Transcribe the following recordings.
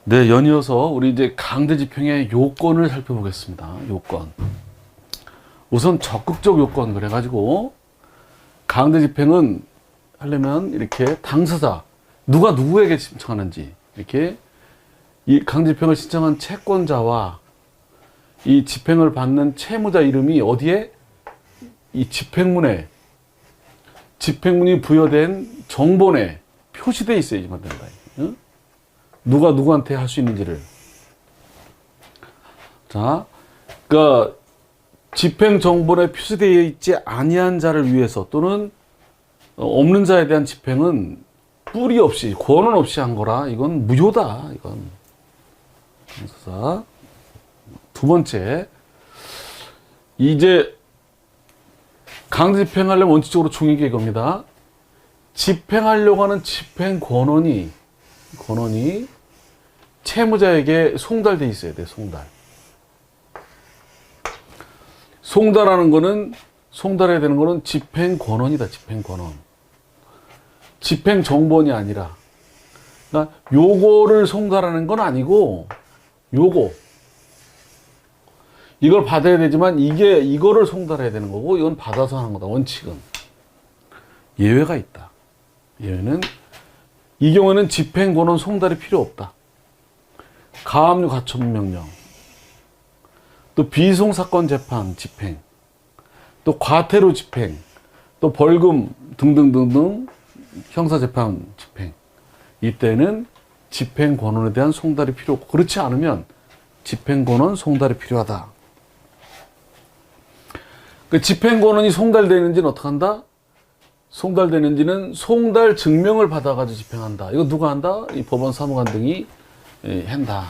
네, 연이어서 우리 이제 강제집행의 요건을 살펴보겠습니다. 요건. 우선 적극적 요건 그래가지고 강제집행은 하려면 이렇게 당사자 누가 누구에게 신청하는지 이렇게 이 강제집행을 신청한 채권자와 이 집행을 받는 채무자 이름이 어디에 이 집행문이 부여된 정본에 표시되어 있어야지만 된다. 응? 누가 누구한테 할 수 있는지를. 자, 그러니까 집행 정본에 표시되어 있지 아니한 자를 위해서 또는 없는 자에 대한 집행은 뿌리 없이 권한 없이 한 거라 이건 무효다. 이건. 자, 두 번째, 이제 강제 집행하려면 원칙적으로 중요한 겁니다. 집행하려고 하는 집행 권한이 채무자에게 송달돼 있어야 돼. 송달해야 되는 거는 집행 권한이다. 집행 권한. 집행 정본이 아니라. 그러니까 요거를 송달하는 건 아니고 이걸 받아야 되지만 이거를 송달해야 되는 거고 이건 받아서 하는 거다. 원칙은. 예외가 있다. 예외는 이 경우에는 집행 권한 송달이 필요 없다. 가압류 가처분명령, 또 비송사건 재판 집행, 또 과태료 집행, 또 벌금 등등등등 형사재판 집행. 이때는 집행 권한에 대한 송달이 필요 없고 그렇지 않으면 집행 권한 송달이 필요하다. 그 집행 권한이 송달되는지는 어떻게 한다? 송달되는지는 송달 증명을 받아가지고 집행한다. 이거 누가 한다? 이 법원 사무관 등이 한다.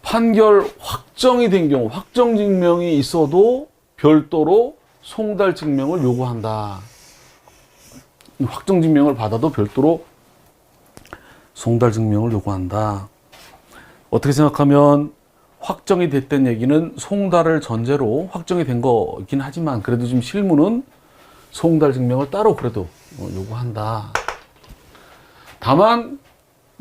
판결 확정이 된 경우, 확정 증명이 있어도 별도로 송달 증명을 요구한다. 확정 증명을 받아도 별도로 송달 증명을 요구한다. 어떻게 생각하면 확정이 됐다는 얘기는 송달을 전제로 확정이 된 거긴 하지만 그래도 지금 실무는 송달 증명을 따로 그래도 요구한다. 다만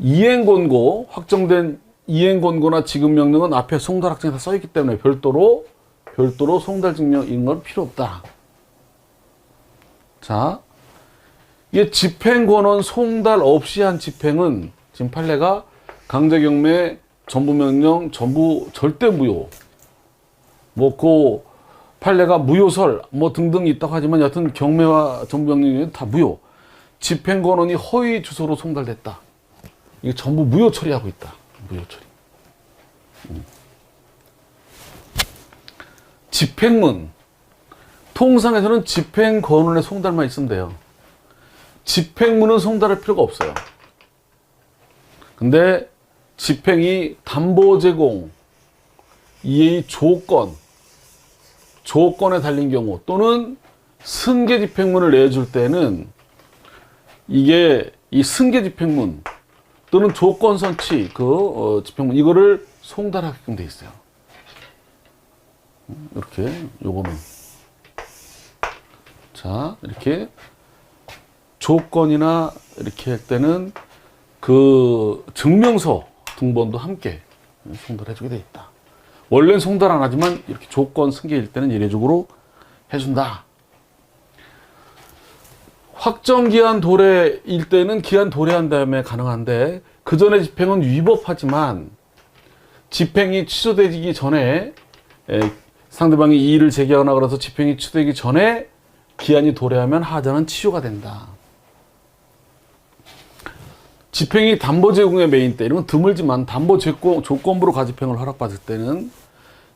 이행권고, 확정된 이행권고나 지급명령은 앞에 송달 확정이 다 써있기 때문에 별도로 송달 증명인 건 필요 없다. 자, 이게 집행권한 송달 없이 한 집행은 지금 판례가 강제경매, 전부명령, 전부 절대 무효. 그 판례가 무효설 등등 있다고 하지만 여하튼 경매와 전부명령이 다 무효. 집행권한이 허위 주소로 송달됐다. 이게 전부 무효 처리하고 있다. 무효 처리. 집행문. 통상에서는 집행 권한의 송달만 있으면 돼요. 집행문은 송달할 필요가 없어요. 근데 집행이 담보 제공, 이 조건에 달린 경우 또는 승계 집행문을 내줄 때는 이게 이 승계 집행문 또는 조건 선치 집행문 이거를 송달하게끔 돼 있어요. 이렇게 요거는 자 이렇게 조건이나 이렇게 할 때는 그 증명서 등본도 함께 송달해주게 돼 있다. 원래는 송달 안 하지만 이렇게 조건 승계일 때는 이례적으로 해준다. 확정기한 도래일 때는 기한 도래한 다음에 가능한데 그 전에 집행은 위법하지만 집행이 취소되기 전에 상대방이 이의를 제기하거나 그래서 집행이 취소되기 전에 기한이 도래하면 하자는 치유가 된다. 집행이 담보 제공의 메인 때 이런 건 드물지만 담보 조건부로 가집행을 허락받을 때는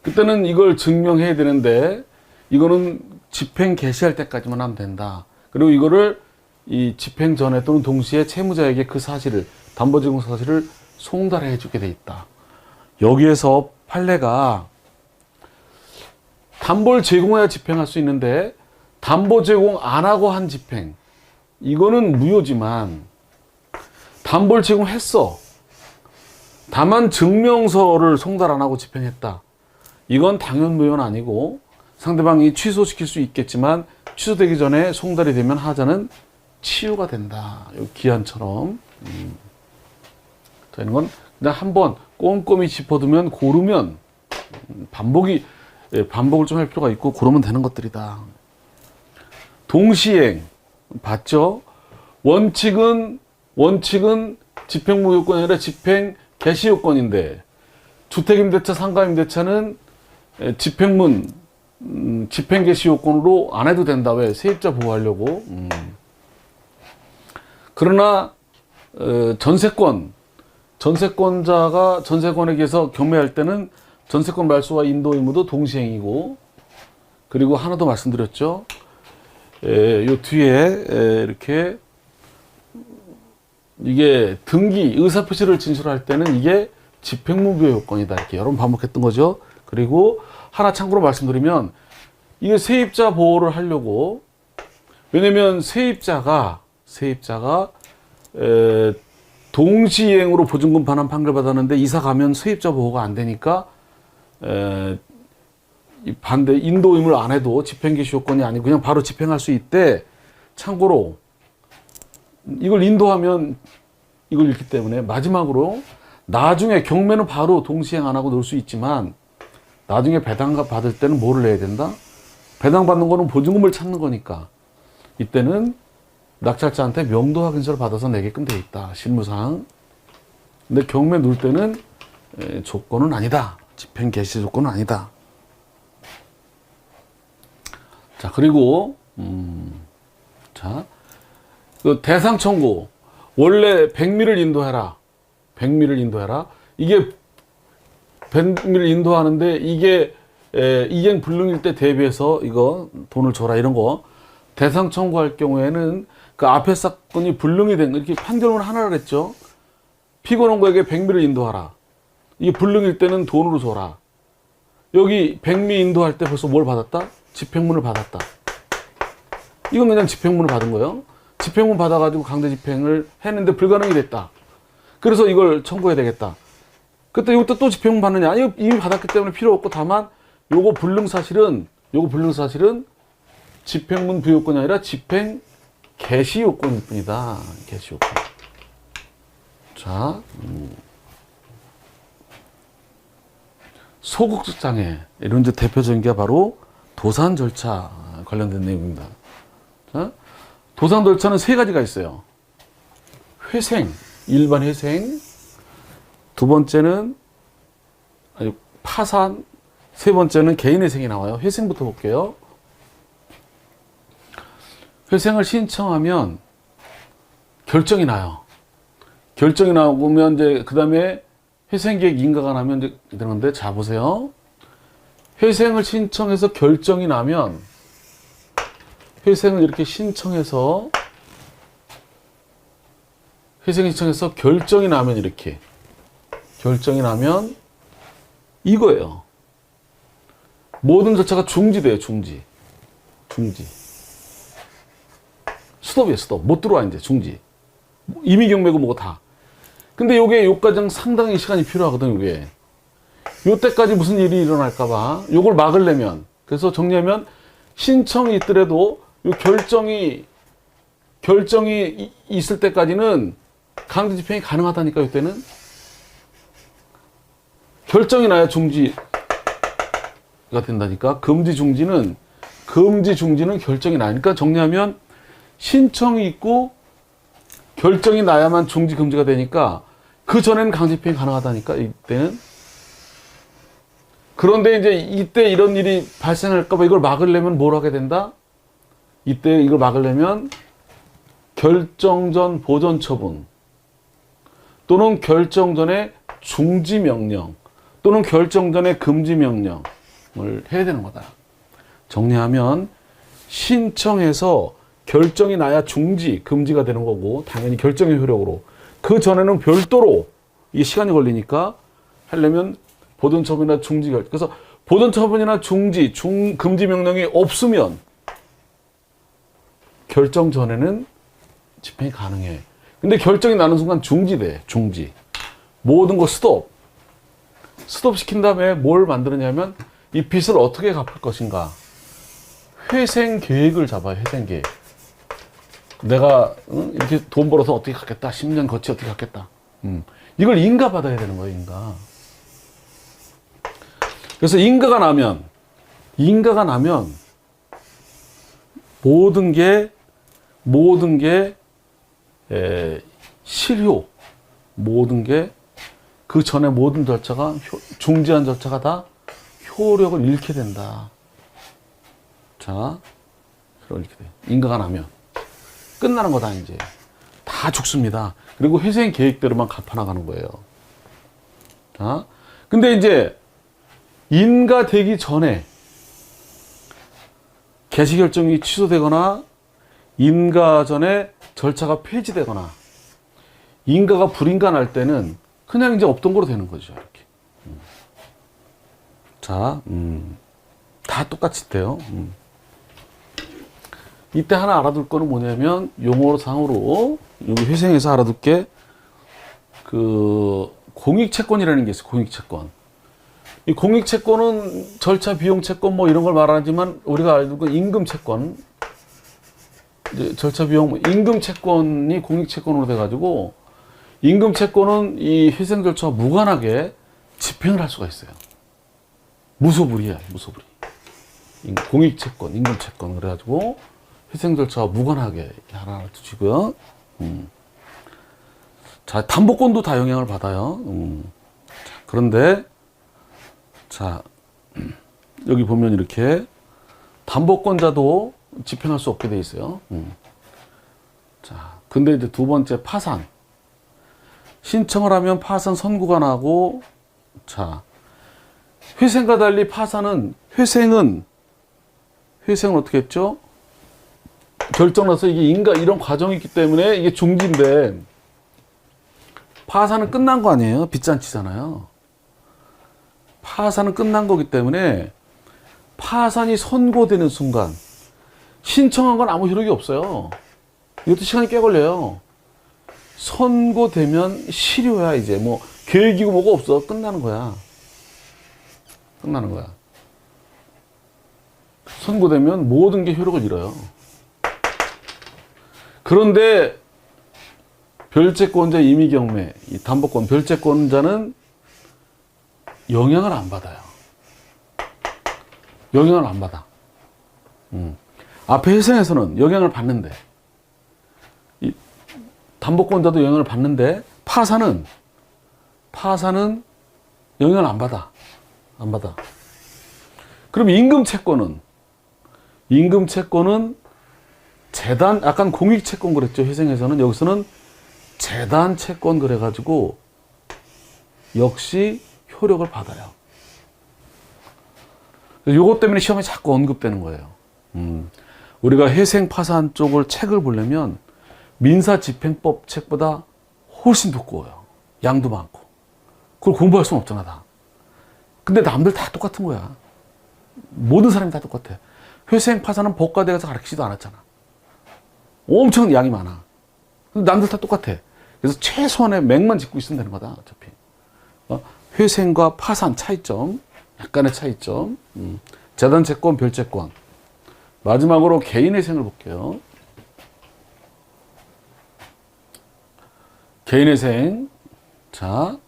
그때는 이걸 증명해야 되는데 이거는 집행 개시할 때까지만 하면 된다. 그리고 이거를 이 집행 전에 또는 동시에 채무자에게 그 사실을 담보 제공 사실을 송달해 주게 돼 있다. 여기에서 판례가 담보를 제공해야 집행할 수 있는데 담보 제공 안 하고 한 집행 이거는 무효지만 담보를 제공했어. 다만 증명서를 송달 안 하고 집행했다. 이건 당연 무효는 아니고 상대방이 취소시킬 수 있겠지만 취소되기 전에 송달이 되면 하자는 치유가 된다. 이 기한처럼. 자, 이런 건 그냥 한번 꼼꼼히 짚어두면 고르면 반복을 좀 할 필요가 있고 고르면 되는 것들이다. 동시행 봤죠? 원칙은 집행무 요건이 아니라 집행 개시 요건인데 주택임대차, 상가임대차는 집행 개시 요건으로 안 해도 된다. 왜? 세입자 보호하려고. 그러나 전세권자가 전세권에게서 경매할 때는 전세권 말소와 인도 의무도 동시행이고, 그리고 하나 더 말씀드렸죠. 요 뒤에 이렇게 이게 등기 의사표시를 진술할 때는 이게 집행무효 요건이다. 이렇게 여러 번 반복했던 거죠. 그리고 하나 참고로 말씀드리면 이게 세입자 보호를 하려고, 왜냐면 세입자가 동시행으로 보증금 반환 판결 받았는데 이사 가면 세입자 보호가 안 되니까 반대 인도 의무를 안 해도 집행개시 요건이 아니고 그냥 바로 집행할 수 있대. 참고로 이걸 인도하면 이걸 읽기 때문에 마지막으로 나중에 경매는 바로 동시행 안 하고 넣을 수 있지만 나중에 배당 받을 때는 뭐를 내야 된다? 배당 받는 거는 보증금을 찾는 거니까 이때는 낙찰자한테 명도 확인서를 받아서 내게끔 돼 있다. 실무상. 근데 경매 넣을 때는 조건은 아니다. 집행 개시 조건은 아니다. 자, 그리고 자, 그 대상 청구. 원래 백미를 인도해라. 이게 백미를 인도하는데 이게 이행 불능일 때 대비해서 이거 돈을 줘라 이런 거 대상 청구할 경우에는 그 앞에 사건이 불능이 된 이렇게 판결문 하나를 했죠. 피고원고에게 백미를 인도하라. 이게 불능일 때는 돈으로 줘라. 여기 백미 인도할 때 벌써 뭘 받았다? 집행문을 받았다. 이건 그냥 집행문을 받은 거예요. 집행문 받아가지고 강제 집행을 했는데 불가능이 됐다. 그래서 이걸 청구해야 되겠다. 그때 이것도 또 집행문 받느냐? 이미 받았기 때문에 필요 없고 다만 요거 불능 사실은 집행문 부요건이 아니라 집행 개시 요건일 뿐이다. 개시 요건. 자, 소극적 장애 이런 이제 대표적인 게 바로 도산 절차 관련된 내용입니다. 자, 도산 절차는 세 가지가 있어요. 회생, 일반 회생. 두 번째는 파산. 세 번째는 개인회생이 나와요. 회생부터 볼게요. 회생을 신청하면 결정이 나요. 결정이 나오면 이제 그 다음에 회생계획 인가가 나면 이제 되는데, 자 보세요. 회생을 신청해서 결정이 나면 회생을 이렇게 신청해서 결정이 나면 이렇게 결정이 나면 이거예요. 모든 절차가 중지돼요. 중지. 스톱이에요. 스톱. 못 들어와 이제 중지. 임의 경매고 뭐고 다. 근데 요게 요까지 상당히 시간이 필요하거든. 요게 요때까지 무슨 일이 일어날까봐 요걸 막으려면, 그래서 정리하면 신청이 있더라도 요 결정이 있을 때까지는 강제 집행이 가능하다니까. 요때는 결정이 나야 중지가 된다니까. 금지 중지는 결정이 나니까. 정리하면 신청이 있고 결정이 나야만 중지 금지가 되니까 그 전에는 강제 집행이 가능하다니까. 이때는. 그런데 이제 이때 이런 일이 발생할까봐 이걸 막으려면 뭘 하게 된다? 이때 이걸 막으려면 결정 전 보전 처분 또는 결정 전에 중지 명령 또는 결정 전에 금지 명령을 해야 되는 거다. 정리하면 신청해서 결정이 나야 중지, 금지가 되는 거고, 당연히 결정의 효력으로. 그 전에는 별도로 이게 시간이 걸리니까 하려면 보존처분이나 중지 결정. 그래서 보존처분이나 중지, 금지 명령이 없으면 결정 전에는 집행이 가능해. 근데 결정이 나는 순간 중지돼. 중지. 모든 거 스톱. 스톱 시킨 다음에 뭘 만드느냐면 이 빚을 어떻게 갚을 것인가. 회생 계획을 잡아요. 회생 계획. 내가 이렇게 돈 벌어서 어떻게 갚겠다. 10년 거치 어떻게 갚겠다. 이걸 인가 받아야 되는 거예요, 인가. 그래서 인가가 나면 모든 게 실효, 모든 게 그 전에 모든 절차가 중지한 절차가 다 효력을 잃게 된다. 자, 이렇게 돼. 인가가 나면 끝나는 거다 이제. 다 죽습니다. 그리고 회생 계획대로만 갚아나가는 거예요. 자, 근데 이제 인가되기 전에 개시 결정이 취소되거나 인가 전에 절차가 폐지되거나 인가가 불인가 날 때는 그냥 이제 없던 거로 되는 거죠. 이렇게. 자, 다 똑같이 돼요. 이때 하나 알아둘 거는 뭐냐면 용어상으로 여기 회생에서 알아둘 게 그 공익채권이라는 게 있어요. 공익채권. 이 공익채권은 절차 비용 채권 뭐 이런 걸 말하지만 우리가 알고 있는 임금채권, 이제 절차 비용 임금채권이 공익채권으로 돼가지고 임금채권은 이 회생 절차와 무관하게 집행을 할 수가 있어요. 무소불위야, 무소불위. 공익채권, 임금채권 그래가지고 회생 절차와 무관하게 하나 두시고요. 자, 담보권도 다 영향을 받아요. 그런데 자, 여기 보면 이렇게 담보권자도 집행할 수 없게 돼 있어요. 자, 근데 이제 두 번째 파산. 신청을 하면 파산 선고가 나고, 자, 회생과 달리 회생은 어떻게 했죠? 결정나서 이게 인가 이런 과정이 있기 때문에 이게 중지인데, 파산은 끝난 거 아니에요? 빚잔치잖아요. 파산은 끝난 거기 때문에 파산이 선고되는 순간 신청한 건 아무 효력이 없어요. 이것도 시간이 꽤 걸려요. 선고되면 실효야. 이제 뭐 계획이고 뭐가 없어. 끝나는 거야. 선고되면 모든 게 효력을 잃어요. 그런데 별채권자 임의경매, 이 담보권 별채권자는 영향을 안 받아요. 영향을 안 받아. 앞에 회생에서는 영향을 받는데, 이 담보권자도 영향을 받는데, 파산은 영향을 안 받아. 그럼 임금채권은 재단, 약간 공익채권 그랬죠. 회생에서는. 여기서는 재단채권 그래가지고, 역시 효력을 받아요. 요것 때문에 시험에 자꾸 언급되는 거예요. 우리가 회생 파산 쪽을 책을 보려면 민사집행법 책보다 훨씬 두꺼워요. 양도 많고. 그걸 공부할 수는 없잖아, 다. 근데 남들 다 똑같은 거야. 모든 사람이 다 똑같아. 회생 파산은 법과대에 가서 가르치지도 않았잖아. 엄청 양이 많아. 근데 남들 다 똑같아. 그래서 최소한의 맥만 짚고 있으면 되는 거다, 어차피. 회생과 파산 차이점, 약간의 차이점. 재단채권, 별채권. 마지막으로 개인회생을 볼게요. 개인회생. 자,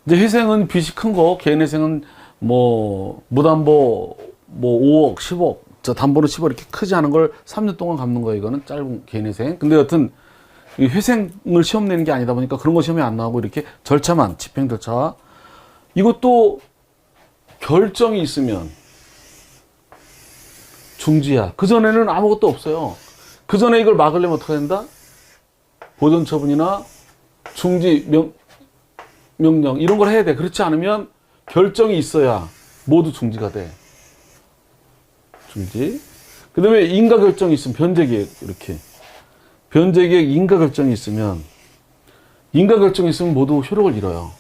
이제 회생은 빚이 큰 거, 개인회생은 뭐, 무담보, 뭐, 5억, 10억, 저 담보는 10억 이렇게 크지 않은 걸 3년 동안 갚는 거예요. 이거는 짧은 개인회생. 근데 여튼, 이 회생을 시험 내는 게 아니다 보니까 그런 거 시험에 안 나오고 이렇게 절차만, 집행 절차. 이것도 결정이 있으면 중지야. 그전에는 아무것도 없어요. 그전에 이걸 막으려면 어떻게 된다? 보존처분이나 중지 명령 이런 걸 해야 돼. 그렇지 않으면 결정이 있어야 모두 중지가 돼. 중지. 그 다음에 인가 결정이 있으면 변제계획 이렇게. 변제계획 인가 결정이 있으면 모두 효력을 잃어요.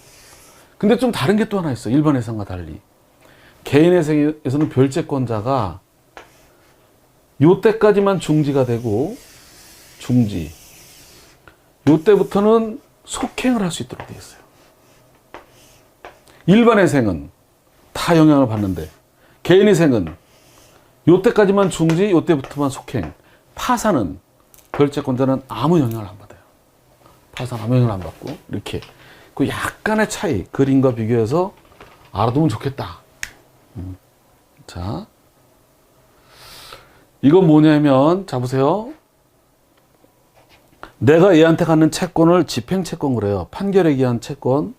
근데 좀 다른 게 또 하나 있어. 일반 회생과 달리. 개인 회생에서는 별채권자가 요때까지만 중지가 되고 중지. 요때부터는 속행을 할 수 있도록 되어 있어요. 일반 회생은 다 영향을 받는데 개인 회생은 요때까지만 중지, 요때부터만 속행. 파산은 별채권자는 아무 영향을 안 받아요. 파산 암영향을 안 받고 이렇게 그 약간의 차이 그림과 비교해서 알아두면 좋겠다. 자, 이건 뭐냐면 자 보세요. 내가 얘한테 갖는 채권을 집행채권 그래요. 판결에 기한 채권.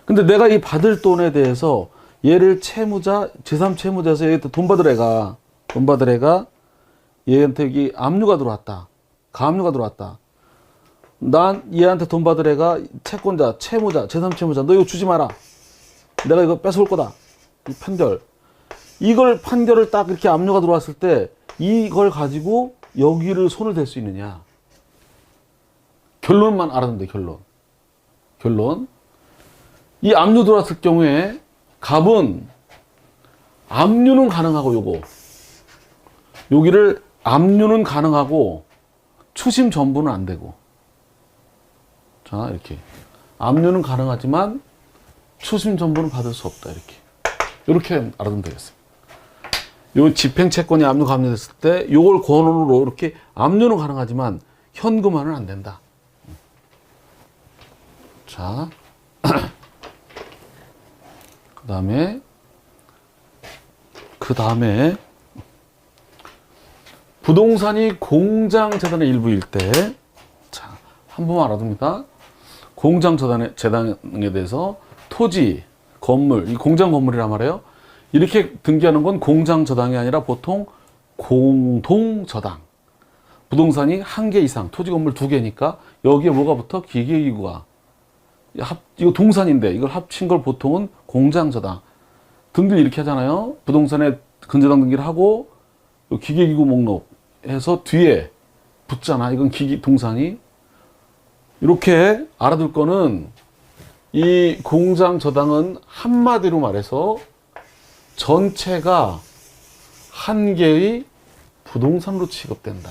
근데 내가 이 받을 돈에 대해서 얘를 채무자, 제3채무자에서 얘한테 돈 받을 애가 얘한테 여기 압류가 들어왔다. 가압류가 들어왔다. 난 얘한테 돈 받을 애가 채권자, 채무자, 제3채무자. 너 이거 주지 마라. 내가 이거 뺏어올 거다. 이 판결. 이걸 판결을 딱 이렇게 압류가 들어왔을 때 이걸 가지고 여기를 손을 댈 수 있느냐. 결론만 알아두면 돼, 결론. 이 압류 들어왔을 경우에 갑은 압류는 가능하고 여기를 압류는 가능하고 추심 전부는 안 되고. 자, 이렇게. 압류는 가능하지만 추심 전부는 받을 수 없다. 이렇게 알아두면 되겠어요. 요 집행채권이 압류 감면됐을 때 요걸 권한으로 이렇게 압류는 가능하지만 현금화는 안 된다. 자, 그 다음에 부동산이 공장재단의 일부일 때, 자, 한 번만 알아둡니다. 공장재단에 대해서 토지, 건물, 이 공장 건물이란 말이에요. 이렇게 등기하는 건 공장저당이 아니라 보통 공동저당. 부동산이 1개 이상, 토지 건물 2개니까 여기에 뭐가 붙어? 기계기구가. 이거 동산인데 이걸 합친 걸 보통은 공장저당. 등기를 이렇게 하잖아요. 부동산에 근저당 등기를 하고 기계기구 목록 해서 뒤에 붙잖아. 이건 동산이. 이렇게 알아둘 거는 이 공장저당은 한마디로 말해서 전체가 한 개의 부동산으로 취급된다.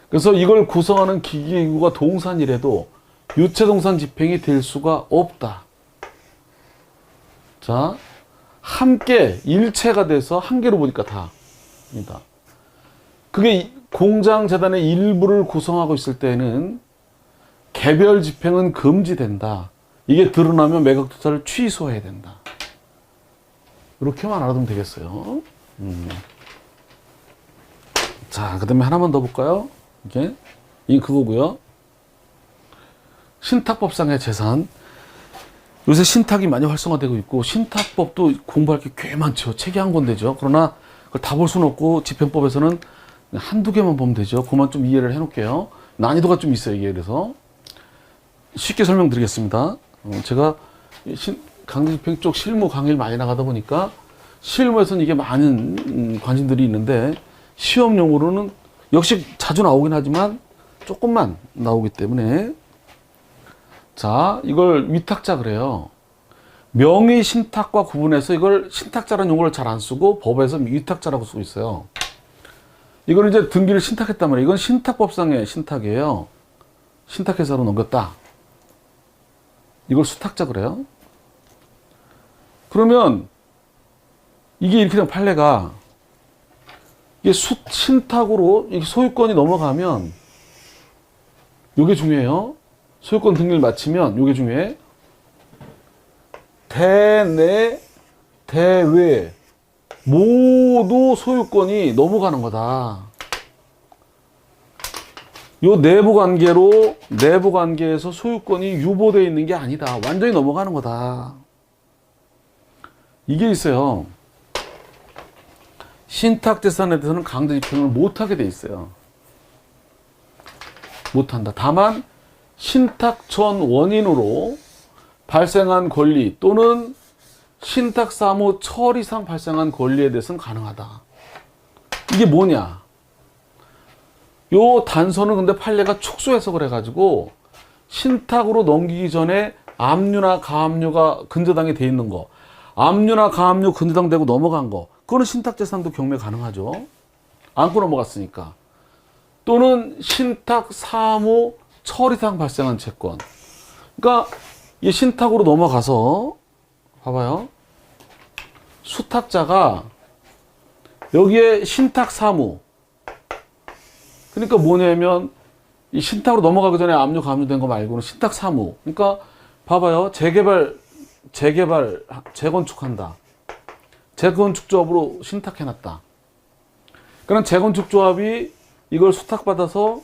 그래서 이걸 구성하는 기계기구가 동산이라도 유체동산 집행이 될 수가 없다. 자, 함께 일체가 돼서 한 개로 보니까 다입니다. 그게 공장재단의 일부를 구성하고 있을 때는 개별 집행은 금지된다. 이게 드러나면 매각투자를 취소해야 된다. 이렇게만 알아두면 되겠어요. 자, 그 다음에 하나만 더 볼까요? 이게 그거고요. 신탁법상의 재산. 요새 신탁이 많이 활성화되고 있고 신탁법도 공부할 게 꽤 많죠. 책이 한 권되죠. 그러나 그걸 다 볼 수는 없고 집행법에서는 한두 개만 보면 되죠. 그만 좀 이해를 해놓을게요. 난이도가 좀 있어요. 이게 그래서 쉽게 설명드리겠습니다. 제가 강제집행 쪽 실무 강의를 많이 나가다 보니까 실무에서는 이게 많은 관심들이 있는데 시험용으로는 역시 자주 나오긴 하지만 조금만 나오기 때문에 자, 이걸 위탁자 그래요. 명의 신탁과 구분해서 이걸 신탁자라는 용어를 잘 안 쓰고 법에서 위탁자라고 쓰고 있어요. 이거는 이제 등기를 신탁했단 말이에요. 이건 신탁법상의 신탁이에요. 신탁회사로 넘겼다. 이걸 수탁자 그래요. 그러면 이게 이렇게 된 판례가 이게 신탁으로 이게 소유권이 넘어가면 이게 중요해요. 소유권 등기를 마치면 이게 중요해. 대내, 대외 모두 소유권이 넘어가는 거다. 요 내부 관계에서 소유권이 유보되어 있는 게 아니다. 완전히 넘어가는 거다. 이게 있어요. 신탁재산에 대해서는 강제집행을 못하게 돼 있어요. 못한다. 다만 신탁 전 원인으로 발생한 권리 또는 신탁 사무 처리상 발생한 권리에 대해서는 가능하다. 이게 뭐냐? 요 단서는 근데 판례가 축소 해석을 해가지고 신탁으로 넘기기 전에 압류나 가압류가 근저당이 돼 있는 거, 압류나 가압류 근저당 되고 넘어간 거, 그거는 신탁재산도 경매 가능하죠. 안고 넘어갔으니까. 또는 신탁 사무 처리상 발생한 채권. 그러니까 이 신탁으로 넘어가서 봐봐요. 수탁자가 여기에 신탁 사무, 그러니까 뭐냐면 이 신탁으로 넘어가기 전에 압류 감류된 거 말고는 신탁 사무. 그러니까 봐봐요. 재건축한다. 재건축조합으로 신탁해놨다. 그럼 재건축조합이 이걸 수탁받아서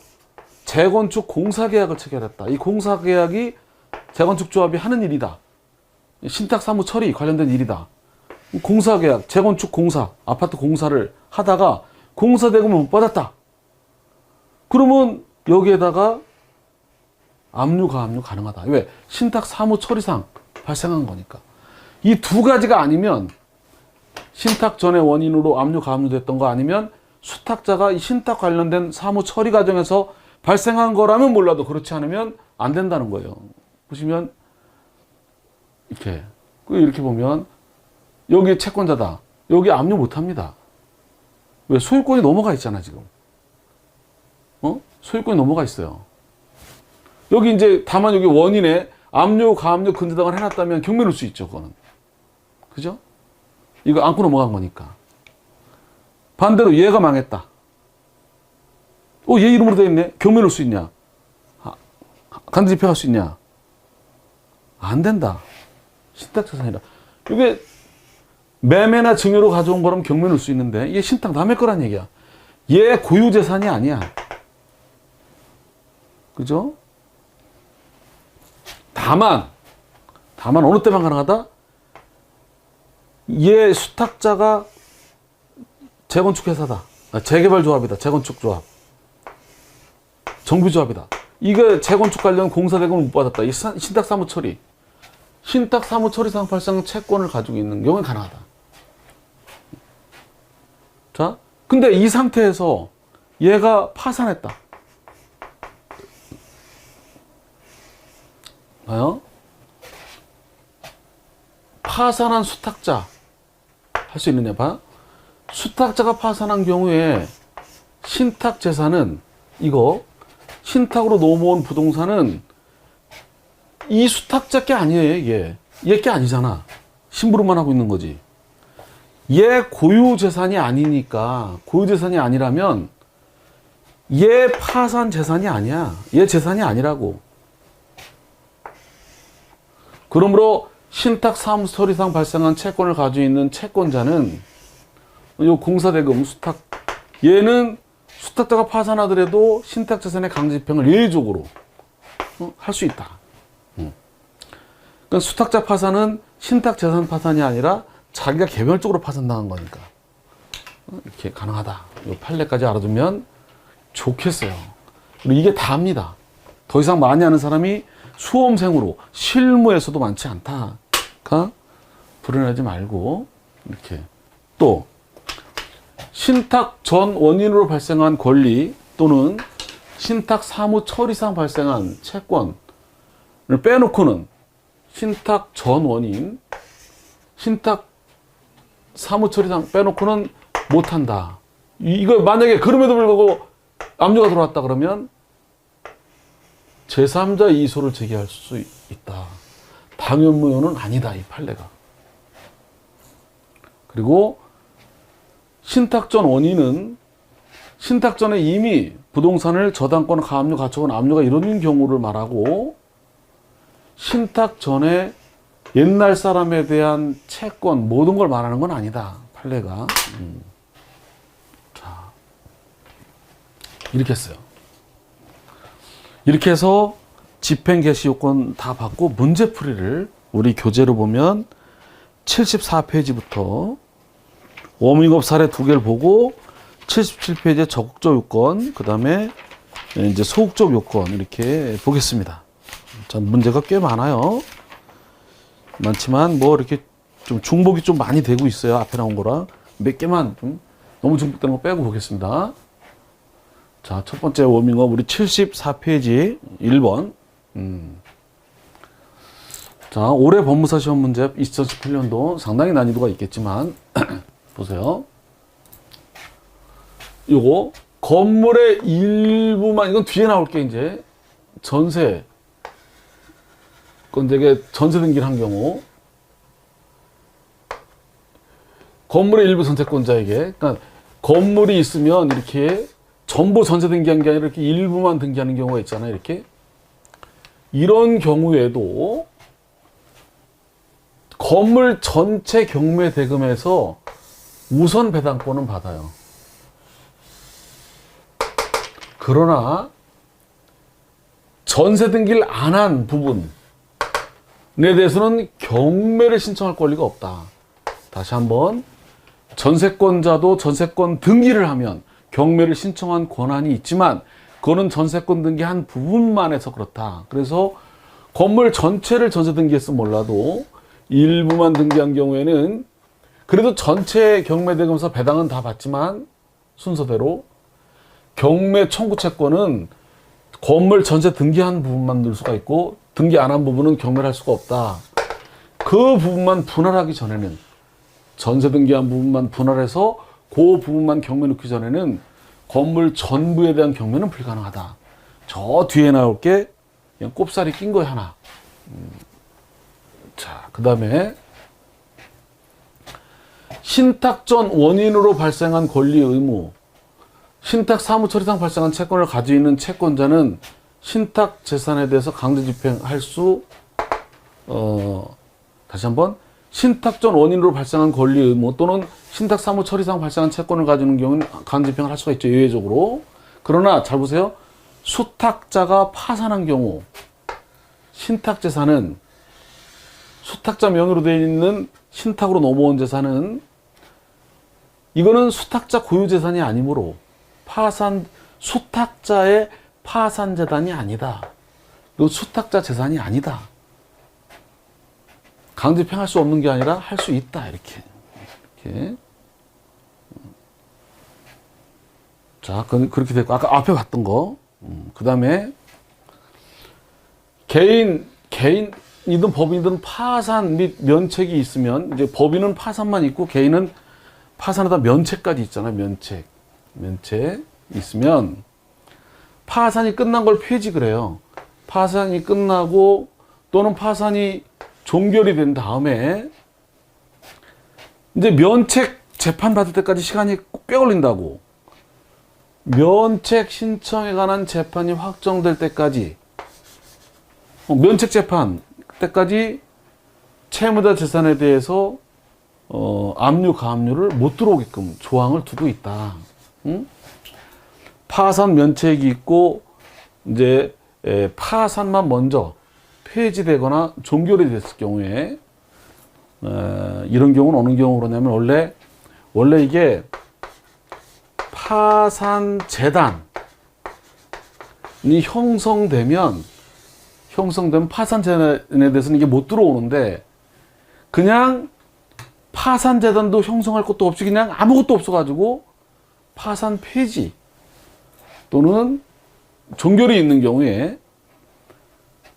재건축 공사계약을 체결했다. 이 공사계약이 재건축조합이 하는 일이다. 신탁 사무 처리 관련된 일이다. 공사계약, 재건축 공사, 아파트 공사를 하다가 공사 대금을 못 받았다. 그러면 여기에다가 압류, 가압류 가능하다. 왜? 신탁 사무 처리상 발생한 거니까. 이 두 가지가 아니면 신탁 전의 원인으로 압류, 가압류 됐던 거 아니면 수탁자가 이 신탁 관련된 사무 처리 과정에서 발생한 거라면 몰라도 그렇지 않으면 안 된다는 거예요. 보시면 이렇게 보면 여기 채권자다. 여기 압류 못 합니다. 왜? 소유권이 넘어가 있잖아, 지금. 소유권이 넘어가 있어요. 여기 이제 다만 여기 원인에 압류, 가압류, 근저당을 해놨다면 경매를 수 있죠, 그거는. 그죠? 이거 안고 넘어간 거니까. 반대로 얘가 망했다. 얘 이름으로 돼 있네. 경매 넣을 수 있냐? 간접 집행할 수 있냐? 안 된다. 신탁자산이라. 이게 매매나 증여로 가져온 거라면 경매 넣을 수 있는데 이게 신탁 남의 거란 얘기야. 얘 고유재산이 아니야. 그죠? 다만 어느 때만 가능하다? 얘 수탁자가 재건축회사다. 재개발조합이다. 재건축조합. 정비조합이다. 이게 재건축 관련 공사대금을 못 받았다. 이 신탁사무처리. 신탁사무처리상 발생 채권을 가지고 있는 경우는 가능하다. 자, 근데 이 상태에서 얘가 파산했다. 봐요. 파산한 수탁자 할 수 있느냐 봐. 수탁자가 파산한 경우에 신탁 재산은 이거 신탁으로 넘어온 부동산은 이 수탁자 게 아니에요. 얘 게 아니잖아. 심부름만 하고 있는 거지. 얘 고유 재산이 아니니까, 고유 재산이 아니라면 얘 파산 재산이 아니야. 얘 재산이 아니라고. 그러므로 신탁 사무처리상 발생한 채권을 가지고 있는 채권자는 요 공사대금 수탁, 얘는 수탁자가 파산하더라도 신탁 재산의 강제 집행을 예외적으로 할 수 있다. 그러니까 수탁자 파산은 신탁 재산 파산이 아니라 자기가 개별적으로 파산당한 거니까 이렇게 가능하다. 이 판례까지 알아두면 좋겠어요. 그리고 이게 다입니다. 더 이상 많이 하는 사람이 수험생으로 실무에서도 많지 않다. 그러니까 불안하지 말고 이렇게 또 신탁 전 원인으로 발생한 권리 또는 신탁 사무 처리상 발생한 채권을 빼놓고는 신탁 전 원인, 신탁 사무 처리상 빼놓고는 못한다. 이거 만약에 그럼에도 불구하고 압류가 들어왔다 그러면 제3자 이의소를 제기할 수 있다. 당연무효는 아니다, 이 판례가. 그리고 신탁 전 원인은 신탁 전에 이미 부동산을 저당권, 가압류, 가처분, 압류가 이루어진 경우를 말하고 신탁 전에 옛날 사람에 대한 채권 모든 걸 말하는 건 아니다, 판례가. 자, 이렇게 했어요. 이렇게 해서 집행 개시 요건 다 받고 문제풀이를 우리 교재로 보면 74페이지부터 워밍업 사례 2개를 보고 77페이지에 적극적 요건, 그 다음에 이제 소극적 요건 이렇게 보겠습니다. 자, 문제가 꽤 많아요. 많지만 뭐 이렇게 좀 중복이 좀 많이 되고 있어요. 앞에 나온 거라 몇 개만 좀 너무 중복되는 거 빼고 보겠습니다. 자, 첫 번째 워밍업 우리 74페이지 1번. 자, 올해 법무사 시험 문제 2018년도 상당히 난이도가 있겠지만 보세요. 요거 건물의 일부만, 이건 뒤에 나올게. 이제 전세 건되게 전세 등기를 한 경우 건물의 일부 전세권자에게, 그러니까 건물이 있으면 이렇게 전부 전세 등기한 게 아니라 이렇게 일부만 등기하는 경우가 있잖아요. 이렇게. 이런 경우에도 건물 전체 경매 대금에서 우선 배당권은 받아요. 그러나 전세 등기를 안 한 부분에 대해서는 경매를 신청할 권리가 없다. 다시 한번, 전세권자도 전세권 등기를 하면 경매를 신청한 권한이 있지만 그거는 전세권 등기한 부분만 해서 그렇다. 그래서 건물 전체를 전세 등기했으면 몰라도 일부만 등기한 경우에는 그래도 전체 경매대금에서 배당은 다 받지만 순서대로 경매 청구 채권은 건물 전체 등기한 부분만 넣을 수가 있고 등기 안 한 부분은 경매를 할 수가 없다. 그 부분만 분할하기 전에는, 전세 등기한 부분만 분할해서 그 부분만 경매 넣기 전에는 건물 전부에 대한 경매는 불가능하다. 저 뒤에 나올 게 그냥 꼽사리 낀 거에 하나. 자, 그 다음에 신탁 전 원인으로 발생한 권리 의무. 신탁 사무 처리상 발생한 채권을 가지고 있는 채권자는 신탁 재산에 대해서 강제 집행할 수, 다시 한번, 신탁 전 원인으로 발생한 권리 의무 또는 신탁 사무 처리상 발생한 채권을 가지는 경우는 강제 집행을 할 수가 있죠, 예외적으로. 그러나 잘 보세요. 수탁자가 파산한 경우 신탁 재산은, 수탁자 명의로 되어 있는 신탁으로 넘어온 재산은, 이거는 수탁자 고유 재산이 아니므로 수탁자의 파산 재단이 아니다. 이거 수탁자 재산이 아니다. 강제 집행할 수 없는 게 아니라 할 수 있다. 이렇게. 자, 그렇게 됐고, 아까 앞에 봤던 거. 그 다음에 개인이든 법인이든 파산 및 면책이 있으면, 이제 법인은 파산만 있고 개인은 파산하다 면책까지 있잖아요. 면책 있으면 파산이 끝난 걸 폐지 그래요. 파산이 끝나고 또는 파산이 종결이 된 다음에 이제 면책 재판 받을 때까지 시간이 꽤 걸린다고. 면책 신청에 관한 재판이 확정될 때까지, 면책 재판 때까지 채무자 재산에 대해서 압류, 가압류를 못 들어오게끔 조항을 두고 있다. 응? 파산 면책이 있고 이제 파산만 먼저 폐지되거나 종결이 됐을 경우에, 이런 경우는 어느 경우 그러냐면 원래 이게 파산 재단이 형성되면 파산 재단에 대해서는 이게 못 들어오는데, 그냥 파산 재단도 형성할 것도 없이 그냥 아무것도 없어가지고 파산 폐지 또는 종결이 있는 경우에,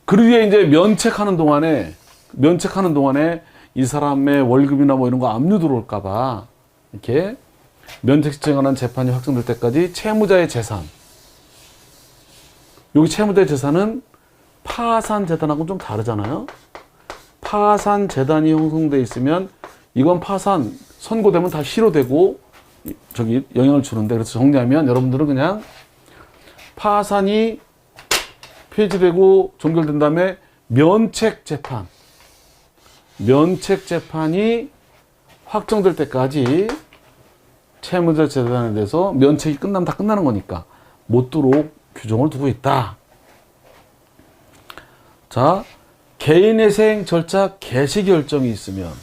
그러기에 이제 면책하는 동안에 이 사람의 월급이나 뭐 이런 거 압류 들어올까봐 이렇게 면책 신청에 관한 재판이 확정될 때까지 채무자의 재산, 여기 채무자의 재산은 파산 재단하고는 좀 다르잖아요. 파산 재단이 형성돼 있으면 이건 파산 선고되면 다 실효되고 영향을 주는데, 그래서 정리하면 여러분들은 그냥 파산이 폐지되고 종결된 다음에 면책 재판이 확정될 때까지 채무자 재산에 대해서 면책이 끝나면 다 끝나는 거니까 못 들어오게 규정을 두고 있다. 자, 개인회생 절차 개시 결정이 있으면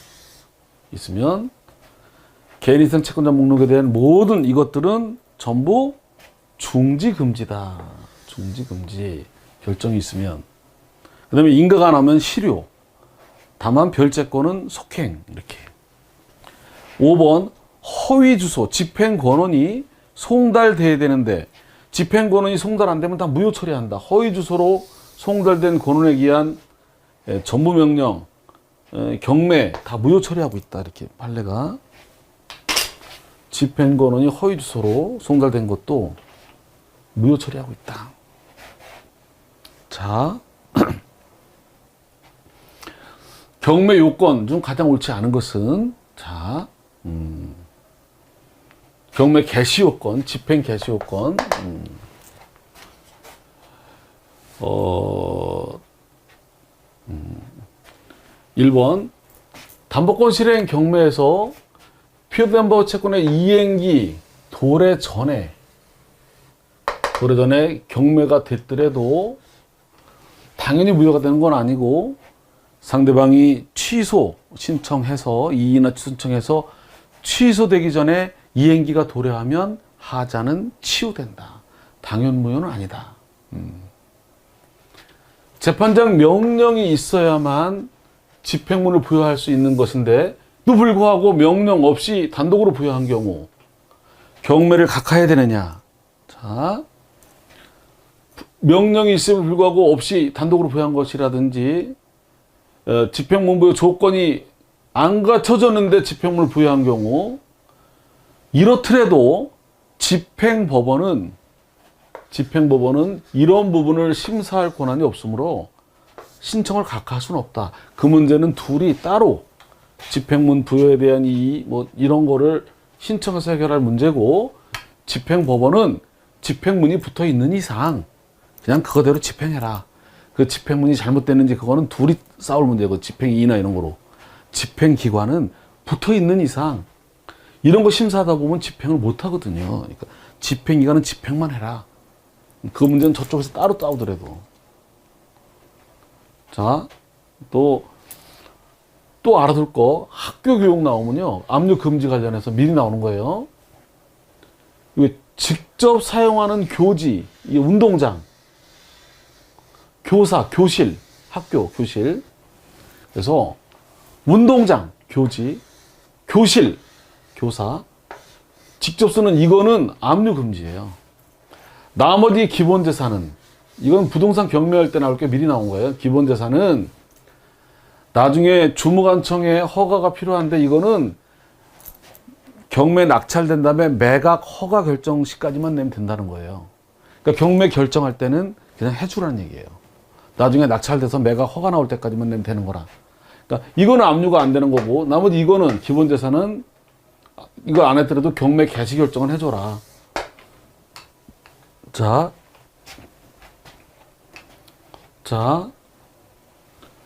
개인회생 채권자 목록에 대한 모든 이것들은 전부 중지금지다. 중지금지 결정이 있으면. 그 다음에 인가가 나면 실효. 다만 별채권은 속행. 이렇게. 5번 허위 주소, 집행 권한이 송달돼야 되는데 집행 권한이 송달 안 되면 다 무효 처리한다. 허위 주소로 송달된 권한에 의한 전부 명령, 경매 다 무효 처리하고 있다. 이렇게 판례가. 집행 권한이 허위 주소로 송달된 것도 무효 처리하고 있다. 자, 경매 요건 중 가장 옳지 않은 것은, 자, 경매 개시 요건, 집행 개시 요건. 1번 담보권 실행 경매에서 피요담보 채권의 이행기 도래 전에 경매가 됐더라도 당연히 무효가 되는 건 아니고 상대방이 취소 신청해서 이의나 신청해서 취소되기 전에 이행기가 도래하면 하자는 치유된다. 당연 무효는 아니다. 재판장 명령이 있어야만 집행문을 부여할 수 있는 것인데 또 불구하고 명령 없이 단독으로 부여한 경우 경매를 각하해야 되느냐. 자, 명령이 있음을 불구하고 없이 단독으로 부여한 것이라든지 집행문 부여 조건이 안 갖춰졌는데 집행문을 부여한 경우 이렇더라도 집행법원은 이런 부분을 심사할 권한이 없으므로 신청을 각하할 수는 없다. 그 문제는 둘이 따로 집행문 부여에 대한 이런 거를 신청해서 해결할 문제고 집행법원은 집행문이 붙어 있는 이상 그냥 그거대로 집행해라. 그 집행문이 잘못됐는지 그거는 둘이 싸울 문제고 집행이나 이런 거로 집행기관은 붙어 있는 이상 이런 거 심사하다 보면 집행을 못 하거든요. 그러니까 집행기관은 집행만 해라. 그 문제는 저쪽에서 따로 싸우더라도. 자, 또 알아둘 거 학교 교육 나오면요. 압류 금지 관련해서 미리 나오는 거예요. 이게 직접 사용하는 교지, 이 운동장, 교사, 교실, 학교, 교실. 그래서 운동장, 교지, 교실, 교사. 직접 쓰는 이거는 압류 금지예요. 나머지 기본 재산은 이건 부동산 경매할 때 나올 게 미리 나온 거예요. 기본 재산은 나중에 주무관청에 허가가 필요한데 이거는 경매 낙찰된 다음에 매각 허가 결정 시까지만 내면 된다는 거예요. 그러니까 경매 결정할 때는 그냥 해주라는 얘기예요. 나중에 낙찰돼서 매각 허가 나올 때까지만 내면 되는 거라. 그러니까 이거는 압류가 안 되는 거고 나머지 이거는 기본 재산은 이거 안 했더라도 경매 개시 결정은 해줘라. 자,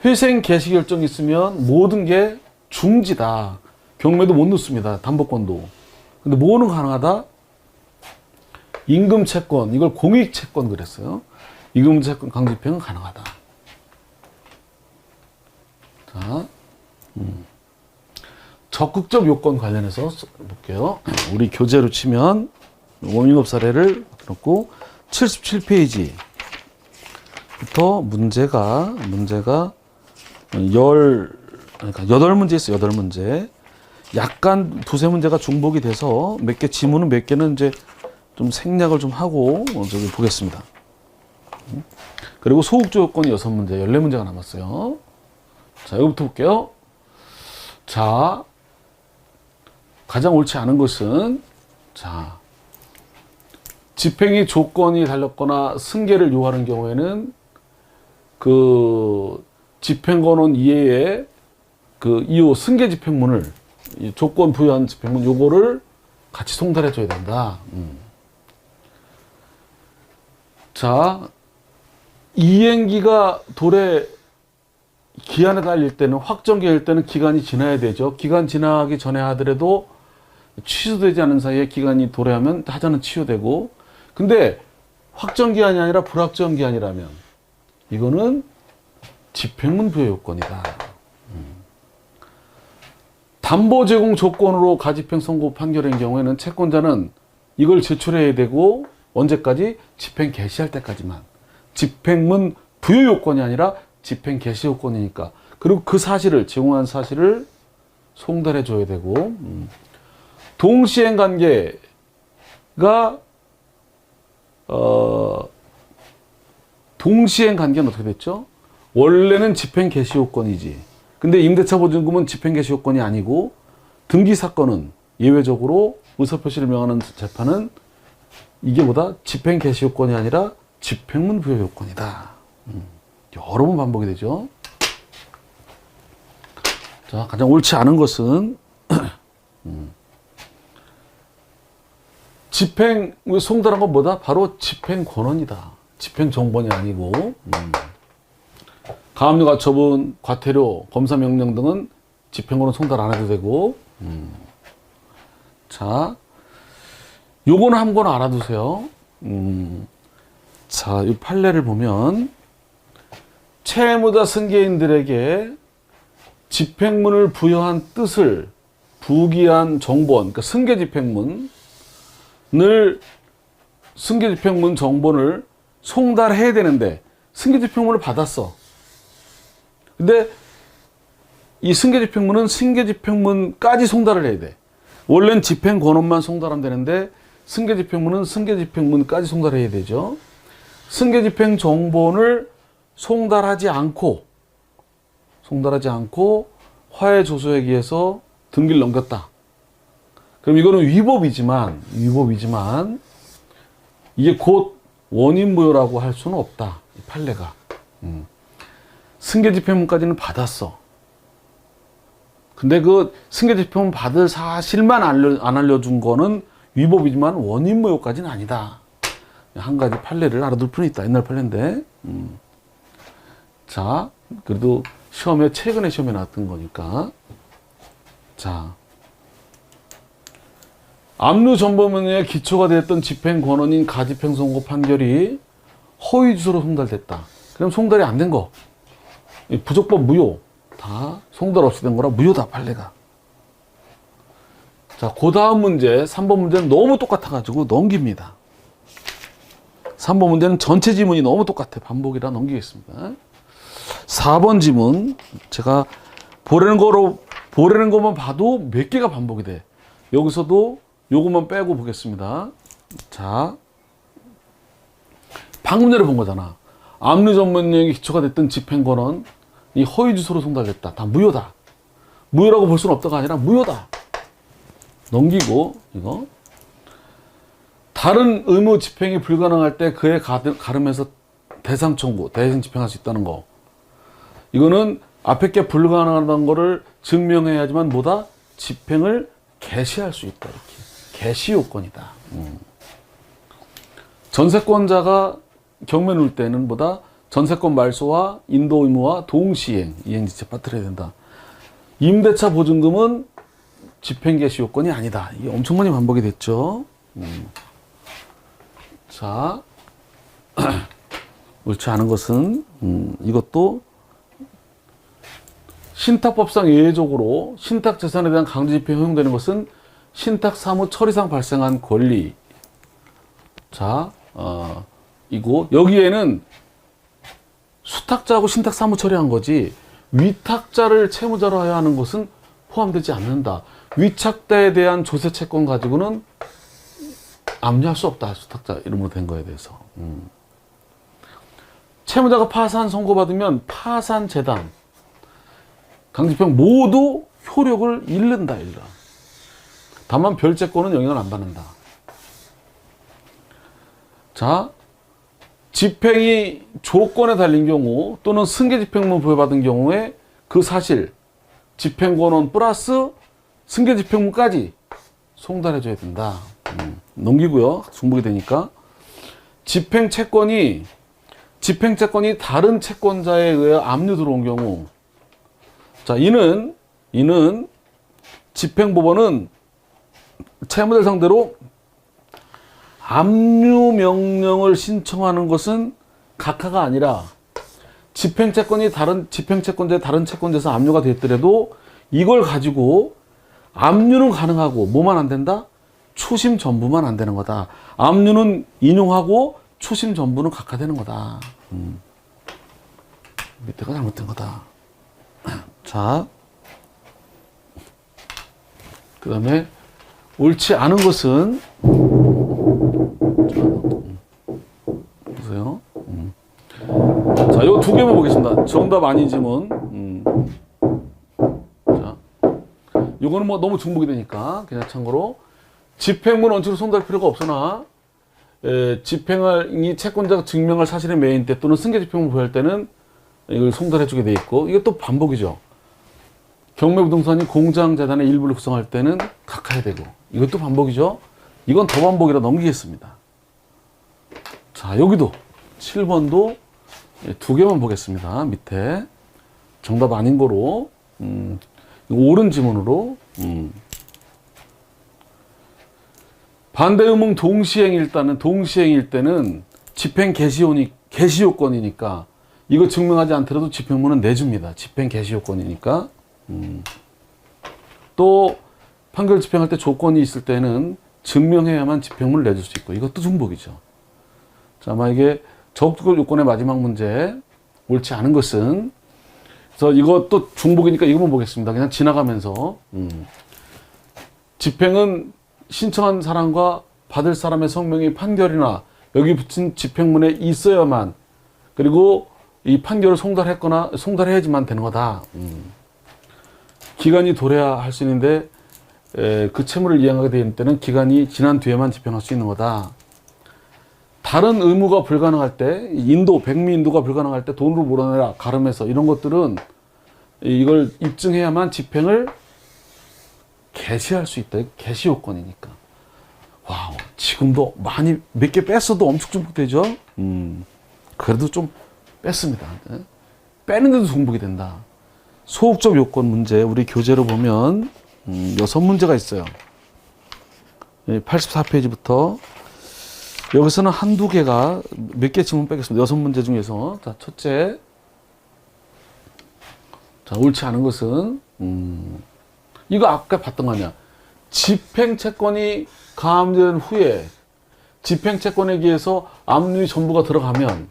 회생 개시 결정이 있으면 모든 게 중지다. 경매도 못 넣습니다. 담보권도. 근데 뭐는 가능하다? 임금 채권, 이걸 공익 채권 그랬어요. 임금 채권 강집행은 가능하다. 자, 적극적 요건 관련해서 볼게요. 우리 교재로 치면 워밍업 사례를 놓고 77페이지부터 문제가 8문제 있어요. 8문제. 약간 두세 문제가 중복이 돼서 몇 개 지문은 몇 개는 이제 좀 생략을 좀 하고 저기 보겠습니다. 그리고 소극적 요건이 6문제, 14문제가 남았어요. 자, 여기부터 볼게요. 자, 가장 옳지 않은 것은 자, 집행이 조건이 달렸거나 승계를 요하는 경우에는 그 집행권원 이외에 그 이후 승계 집행문을 조건 부여한 집행문 요거를 같이 송달해 줘야 된다. 자, 이행기가 도래 기한에 달릴 때는 확정기일 때는 기간이 지나야 되죠. 기간 지나기 전에 하더라도 취소되지 않은 사이에 기간이 도래하면 하자는 치유되고, 근데 확정기한이 아니라 불확정기한이라면 이거는 집행문 부여 요건이다. 담보 제공 조건으로 가집행 선고 판결인 경우에는 채권자는 이걸 제출해야 되고 언제까지? 집행 개시할 때까지만. 집행문 부여 요건이 아니라 집행 개시 요건이니까. 그리고 그 사실을, 제공한 사실을 송달해 줘야 되고, 동시행 관계가 동시행 관계는 어떻게 됐죠? 원래는 집행 개시 요건이지. 근데 임대차 보증금은 집행 개시 요건이 아니고, 등기 사건은 예외적으로 의사표시를 명하는 재판은 이게 뭐다? 집행 개시 요건이 아니라 집행문 부여 요건이다. 여러 번 반복이 되죠. 자, 가장 옳지 않은 것은 집행 송달한 건 뭐다? 바로 집행 권한이다. 집행 정본이 아니고. 가압류, 가처분, 과태료, 검사 명령 등은 집행권은 송달 안 해도 되고. 자, 요거는 한번 알아두세요. 자, 이 판례를 보면 채무자 승계인들에게 집행문을 부여한 뜻을 부기한 정본, 그러니까 승계집행문 정본을 송달해야 되는데 승계집행문을 받았어. 근데 이 승계집행문은 승계집행문까지 송달을 해야 돼. 원래는 집행권한만 송달하면 되는데 승계집행문은 승계집행문까지 송달해야 되죠. 승계집행 정본을 송달하지 않고 화해조소회기에서 등기를 넘겼다. 그럼 이거는 위법이지만 이게 곧 원인무효라고 할 수는 없다. 이 판례가. 승계집행문까지는 받았어. 근데 그 승계집행문 받을 사실만 안 알려준 거는 위법이지만 원인무효까지는 아니다. 한 가지 판례를 알아둘 필요는 있다. 옛날 판례인데. 자, 그래도 최근에 시험에 나왔던 거니까. 자, 압류 전범행위의 기초가 되었던 집행권한인 가집행선고 판결이 허위주소로 송달됐다. 그럼 송달이 안 된 거. 부적법 무효. 다 송달 없이 된 거라 무효다, 판례가. 자, 그 다음 문제, 3번 문제는 너무 똑같아가지고 넘깁니다. 3번 문제는 전체 지문이 너무 똑같아. 반복이라 넘기겠습니다. 4번 지문, 제가 보내는 것만 봐도 몇 개가 반복이 돼. 여기서도 요것만 빼고 보겠습니다. 자, 방금 전에 본 거잖아. 압류 전문령이 기초가 됐던 집행권은 이 허위주소로 송달됐다. 다 무효다. 무효라고 볼 수는 없다가 아니라 무효다. 넘기고, 이거. 다른 의무 집행이 불가능할 때 그에 가름해서 대상 청구, 대신 집행할 수 있다는 거. 이거는 앞에 게 불가능하다는 거를 증명해야지만 뭐다? 집행을 개시할 수 있다. 이렇게. 개시 요건이다. 전세권자가 경매 놓을 때는 뭐다? 전세권 말소와 인도 의무와 동시행, 이행지체 빠뜨려야 된다. 임대차 보증금은 집행 개시 요건이 아니다. 이게 엄청 많이 반복이 됐죠. 자, 옳지 않은 것은 이것도 신탁법상 예외적으로 신탁재산에 대한 강제집행이 허용되는 것은 신탁사무 처리상 발생한 권리. 자, 이거 여기에는 수탁자하고 신탁사무 처리한 거지 위탁자를 채무자로 해야 하는 것은 포함되지 않는다. 위탁자에 대한 조세채권 가지고는 압류할 수 없다. 수탁자 이름으로 된 거에 대해서. 채무자가 파산 선고받으면 파산재단, 강제집행 모두 효력을 잃는다. 다만 별채권은 영향을 안 받는다. 자, 집행이 조건에 달린 경우 또는 승계집행문 부여받은 경우에 그 사실, 집행권은 플러스 승계집행문까지 송달해줘야 된다. 넘기고요. 중복이 되니까. 집행채권이 다른 채권자에 의해 압류 들어온 경우, 자, 이는 집행법원은 채무자를 상대로 압류 명령을 신청하는 것은 각하가 아니라 집행채권이 다른 집행채권자의 다른 채권자에서 압류가 됐더라도 이걸 가지고 압류는 가능하고 뭐만 안 된다? 초심 전부만 안 되는 거다. 압류는 인용하고 초심 전부는 각하되는 거다. 밑에가 잘못된 거다. 자, 그 다음에 옳지 않은 것은 보세요. 자, 요 두 개만 보겠습니다. 정답 아닌 지문. 자, 요거는 뭐 너무 중복이 되니까 그냥 참고로 집행문 원칙으로 송달 필요가 없으나 집행이 채권자가 증명할 사실의 매인 때 또는 승계집행문 부여할 때는 이걸 송달해주게 돼 있고, 이게 또 반복이죠. 경매부동산이 공장재단의 일부를 구성할 때는 각하해야 되고, 이것도 반복이죠. 이건 더 반복이라 넘기겠습니다. 자, 여기도 7번도 두 개만 보겠습니다. 밑에 정답 아닌 거로 옳은 지문으로 반대 의문 동시행일 때는 집행 개시 요건이니까 이거 증명하지 않더라도 집행문은 내줍니다. 집행 개시 요건이니까. 또 판결 집행할 때 조건이 있을 때는 증명해야만 집행문을 내줄 수 있고, 이것도 중복이죠. 자, 만약에 적극 요건의 마지막 문제 옳지 않은 것은, 그래서 이것도 중복이니까 이것만 보겠습니다. 그냥 지나가면서 집행은 신청한 사람과 받을 사람의 성명이 판결이나 여기 붙인 집행문에 있어야만, 그리고 이 판결을 송달해야지만 되는 거다. 기간이 도래야 할 수 있는데 그 채무를 이행하게 되는 때는 기간이 지난 뒤에만 집행할 수 있는 거다. 다른 의무가 불가능할 때, 백미 인도가 불가능할 때 돈으로 몰아내라, 가름해서 이런 것들은 이걸 입증해야만 집행을 개시할 수 있다. 개시 요건이니까. 와우, 지금도 많이 몇 개 뺐어도 엄청 중복되죠. 그래도 좀 뺐습니다. 빼는데도 중복이 된다. 소극적 요건 문제, 우리 교재로 보면 6문제가 있어요. 84페이지부터 여기서는 한두 개가 몇 개 지문 빼겠습니다. 6문제 중에서. 자, 첫째. 자, 옳지 않은 것은 이거 아까 봤던 거 아니야. 집행채권이 가함된 후에 집행채권에 의해서 압류이 전부가 들어가면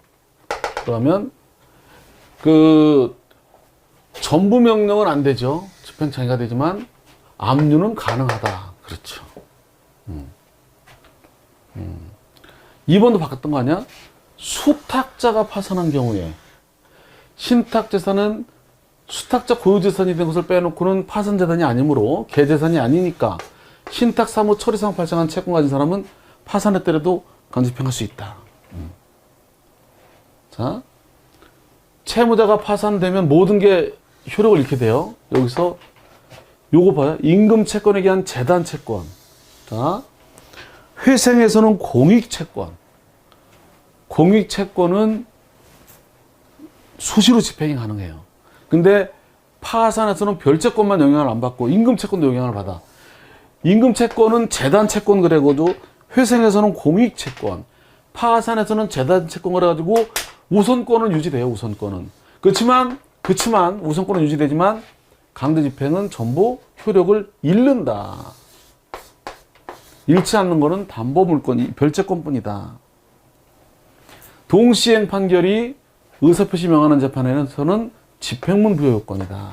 그 전부 명령은 안 되죠. 집행차기가 되지만 압류는 가능하다. 그렇죠. 2번도 바꿨던 거 아니야? 수탁자가 파산한 경우에 신탁재산은 수탁자 고유재산이 된 것을 빼놓고는 파산재산이 아니므로 개재산이 아니니까 신탁사무 처리상 발생한 채권 가진 사람은 파산했더라도 강제집행할 수 있다. 자, 채무자가 파산되면 모든 게 효력을 잃게 돼요. 여기서 요거 봐요. 임금 채권에 의한 재단 채권. 자, 회생에서는 공익 채권. 공익 채권은 수시로 집행이 가능해요. 근데 파산에서는 별채권만 영향을 안 받고 임금 채권도 영향을 받아. 임금 채권은 재단 채권 그래가지고 회생에서는 공익 채권, 파산에서는 재단 채권 그래가지고 우선권은 유지돼요. 우선권은. 그렇지만 우선권은 유지되지만 강제 집행은 전부 효력을 잃는다. 잃지 않는 것은 담보물권, 별채권뿐이다. 동시행 판결이 의사표시 명하는 재판에서는 집행문 부여 요건이다.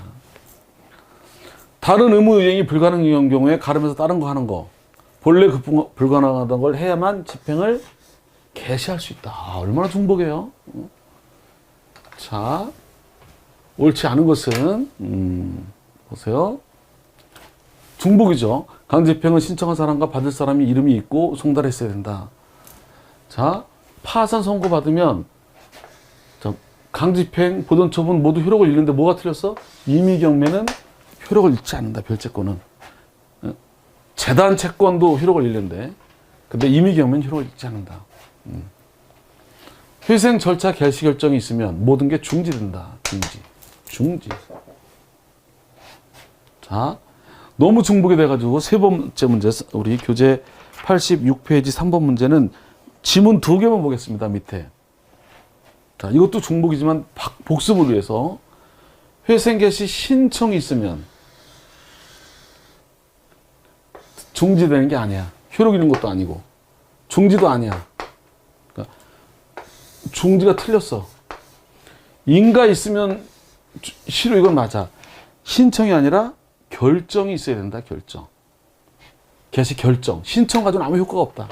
다른 의무 이행이 불가능한 경우에 가름해서 다른 거 하는 거, 본래 불가능하던 걸 해야만 집행을 개시할 수 있다. 얼마나 중복이에요. 자, 옳지 않은 것은 보세요. 중복이죠. 강제집행은 신청한 사람과 받을 사람이 이름이 있고 송달했어야 된다. 자, 파산 선고 받으면 강제집행, 보존처분 모두 효력을 잃는데 뭐가 틀렸어? 임의경매는 효력을 잃지 않는다. 별채권은. 재단 채권도 효력을 잃는데, 근데 임의경매는 효력을 잃지 않는다. 회생 절차 개시 결정이 있으면 모든 게 중지된다. 중지. 자, 너무 중복이 돼가지고 세 번째 문제, 우리 교재 86페이지 3번 문제는 지문 2개만 보겠습니다. 밑에. 자, 이것도 중복이지만 복습을 위해서 회생 개시 신청이 있으면 중지되는 게 아니야. 효력 잃는 것도 아니고 중지도 아니야. 그러니까 중지가 틀렸어. 인가 있으면 실효, 이건 맞아. 신청이 아니라 결정이 있어야 된다. 결정. 개시 결정. 신청 가지고는 아무 효과가 없다.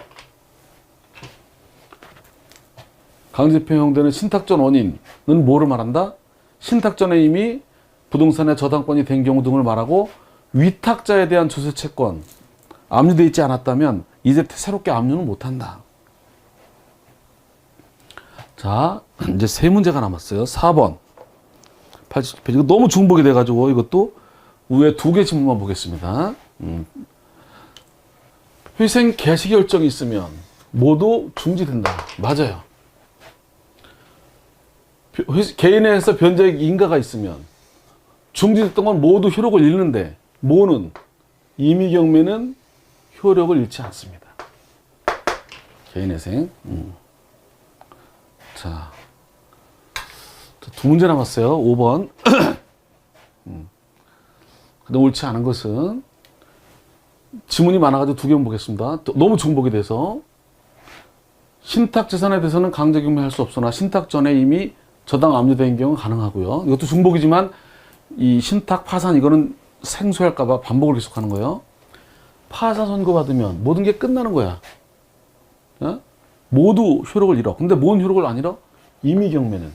강제집행 허용되는 신탁전 원인은 뭐를 말한다? 신탁전에 이미 부동산의 저당권이 된 경우 등을 말하고 위탁자에 대한 주세채권 압류되어 있지 않았다면 이제 새롭게 압류는 못한다. 자, 이제 세 문제가 남았어요. 4번 80페이지. 이거 너무 중복이 돼가지고 이것도 위에 2개 지문만 보겠습니다. 회생 개시 결정이 있으면 모두 중지된다. 맞아요. 개인에서 변제액 인가가 있으면 중지됐던 건 모두 효력을 잃는데 뭐는 임의경매는 효력을 잃지 않습니다. 개인회생. 자, 두 문제 남았어요. 5번. 근데 옳지 않은 것은 지문이 많아가지고 두 개만 보겠습니다. 너무 중복이 돼서 신탁 재산에 대해서는 강제 경매할 수 없으나 신탁 전에 이미 저당 압류된 경우 가능하고요. 이것도 중복이지만 이 신탁 파산 이거는 생소할까봐 반복을 계속하는 거예요. 파산 선고받으면 모든 게 끝나는 거야. 어? 모두 효력을 잃어. 근데 뭔 효력을 안 잃어? 임의경매는.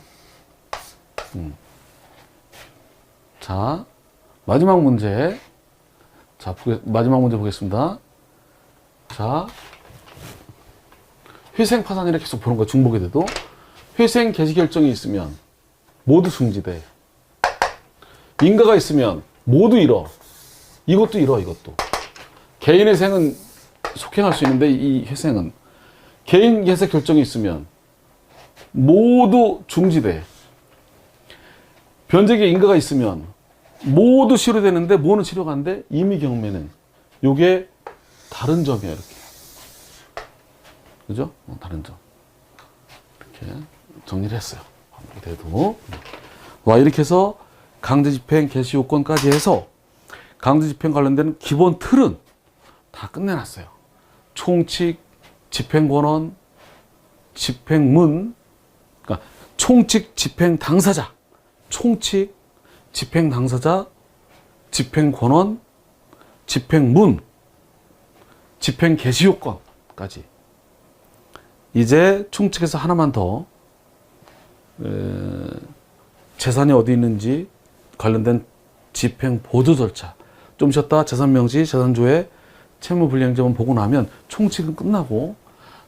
자, 마지막 문제. 자, 마지막 문제 보겠습니다. 자, 회생 파산이라 계속 보는 거야. 중복이 돼도. 회생 개시 결정이 있으면 모두 중지돼. 인가가 있으면 모두 잃어. 이것도 잃어, 이것도. 개인 회생은 속행할 수 있는데 이 회생은 개인 회생 결정이 있으면 모두 중지돼. 변제기 인가가 있으면 모두 실효되는데 뭐는 실효가 안 돼? 임의경매는. 요게 다른 점이야, 이렇게. 그죠? 다른 점. 이렇게 정리를 했어요. 반복이 돼도. 와, 이렇게 해서 강제집행 개시 요건까지 해서 강제집행 관련된 기본 틀은 다 끝내놨어요. 총칙, 집행권원, 집행문, 그러니까 총칙, 집행 당사자, 총칙, 집행 당사자, 집행권원, 집행문, 집행 개시 요건까지. 이제 총칙에서 하나만 더 재산이 어디 있는지 관련된 집행 보조 절차. 좀 쉬었다 재산명시, 재산조회, 채무불이행점은 보고 나면 총칙은 끝나고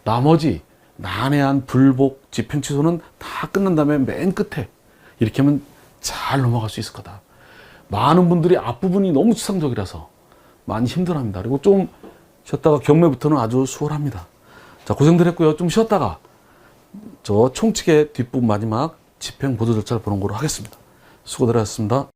나머지 난해한 불복, 집행 취소는 다 끝난 다음에 맨 끝에 이렇게 하면 잘 넘어갈 수 있을 거다. 많은 분들이 앞부분이 너무 추상적이라서 많이 힘들어합니다. 그리고 좀 쉬었다가 경매부터는 아주 수월합니다. 자, 고생들 했고요. 좀 쉬었다가 저 총칙의 뒷부분 마지막 집행 보조 절차를 보는 거로 하겠습니다. 수고들 하셨습니다.